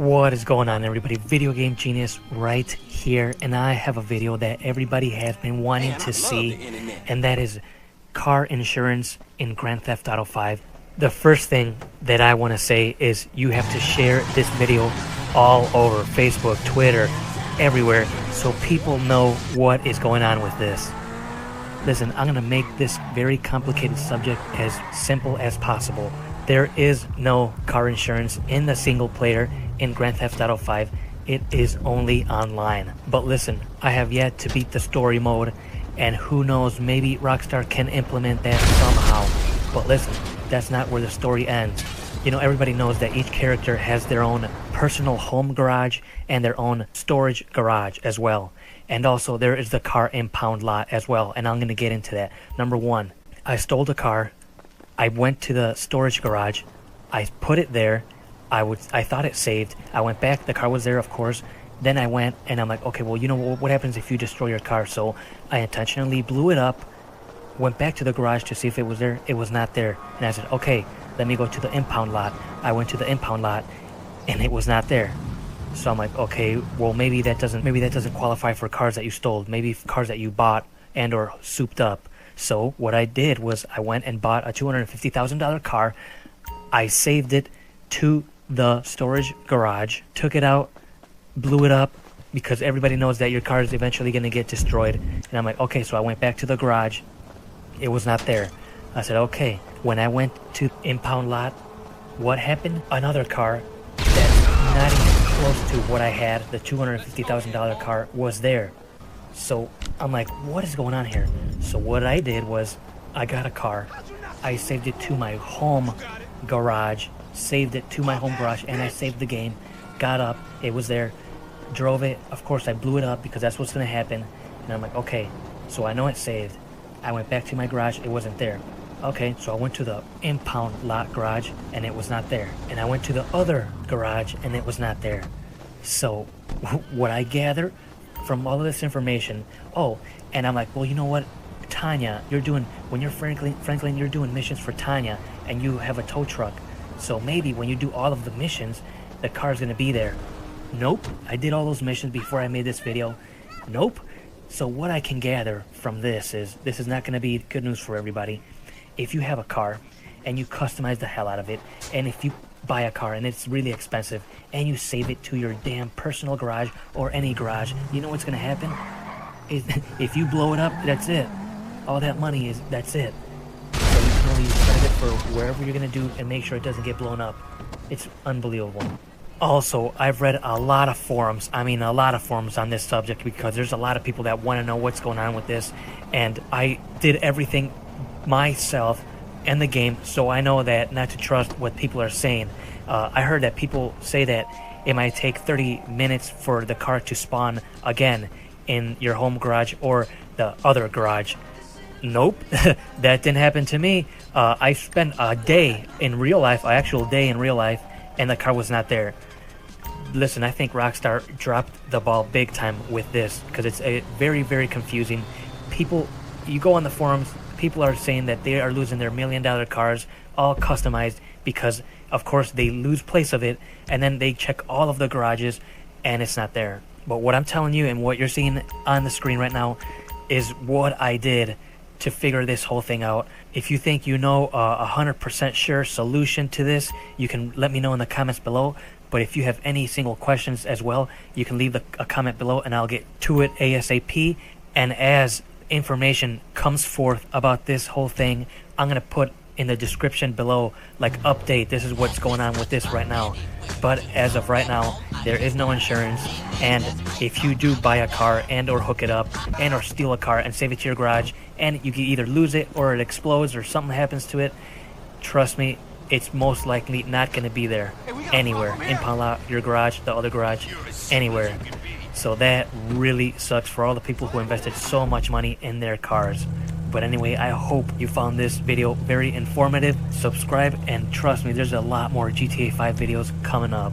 What is going on, everybody? Video Game Genius right here, and I have a video that everybody has been wanting to see, and that is car insurance in Grand Theft Auto 5. The first thing that I want to say is you have to share this video all over Facebook, Twitter, everywhere, so people know what is going on with this. Listen, I'm going to make this very complicated subject as simple as possible. There is no car insurance in the single player in Grand Theft Auto 5. It is only online. But listen, I have yet to beat the story mode, and who knows, maybe Rockstar can implement that somehow. But listen, that's not where the story ends. You know, everybody knows that each character has their own personal home garage and their own storage garage as well. And also there is the car impound lot as well, and I'm going to get into that. Number one, I stole the car. I went to the storage garage. I put it there. I thought it saved. I went back. The car was there, of course. Then I went and I'm like, okay, well, you know what happens if you destroy your car? So I intentionally blew it up, went back to the garage to see if it was there. It was not there. And I said, okay, let me go to the impound lot. I went to the impound lot and it was not there. So I'm like, okay, well, maybe that doesn't qualify for cars that you stole. Maybe cars that you bought and or souped up. So what I did was I went and bought a $250,000 car. I saved it to the storage garage, took it out, blew it up, because everybody knows that your car is eventually going to get destroyed. And I'm like, okay, so I went back to the garage. It was not there. I said, okay. When I went to impound lot, what happened? Another car that's not even close to what I had, the $250,000 car, was there. So I'm like, what is going on here? So what I did was I got a car. I saved it to my home garage, and I saved the game. Got up, it was there, drove it. Of course, I blew it up because that's what's going to happen. And I'm like, okay, so I know it's saved. I went back to my garage, it wasn't there. Okay, so I went to the impound lot garage and it was not there. And I went to the other garage and it was not there. So what I gather from all of this information, and I'm like, well, you know what, Tanya, you're doing missions for Tanya, and you have a tow truck, so maybe when you do all of the missions, the car's gonna be there. Nope, I did all those missions before I made this video. Nope. So what I can gather from this is not gonna be good news for everybody. If you have a car and you customize the hell out of it, and if you buy a car and it's really expensive and you save it to your damn personal garage or any garage, you know what's gonna happen? If you blow it up, that's it. All that money that's it. So you can only spend it for wherever you're gonna do and make sure it doesn't get blown up. It's unbelievable. Also, I've read a lot of forums on this subject, because there's a lot of people that want to know what's going on with this, and I did everything myself and the game, so I know that not to trust what people are saying. I heard that people say that it might take 30 minutes for the car to spawn again in your home garage or the other garage. Nope, that didn't happen to me. I spent a day in real life, and the car was not there. Listen, I think Rockstar dropped the ball big time with this, because it's very, very confusing. People, you go on the forums, people are saying that they are losing their $1 million cars, all customized, because of course they lose place of it, and then they check all of the garages and it's not there. But what I'm telling you and what you're seeing on the screen right now is what I did to figure this whole thing out. If you think you know a 100% sure solution to this, you can let me know in the comments below. But if you have any single questions as well, you can leave a comment below and I'll get to it ASAP. And as information comes forth about this whole thing, I'm going to put in the description below, like, update, this is what's going on with this right now. But as of right now, there is no insurance, and if you do buy a car and or hook it up and or steal a car and save it to your garage, and you can either lose it or it explodes or something happens to it, trust me, it's most likely not going to be there anywhere. Impound lot, your garage, the other garage, anywhere. So that really sucks for all the people who invested so much money in their cars. But anyway, I hope you found this video very informative. Subscribe, and trust me, there's a lot more GTA 5 videos coming up.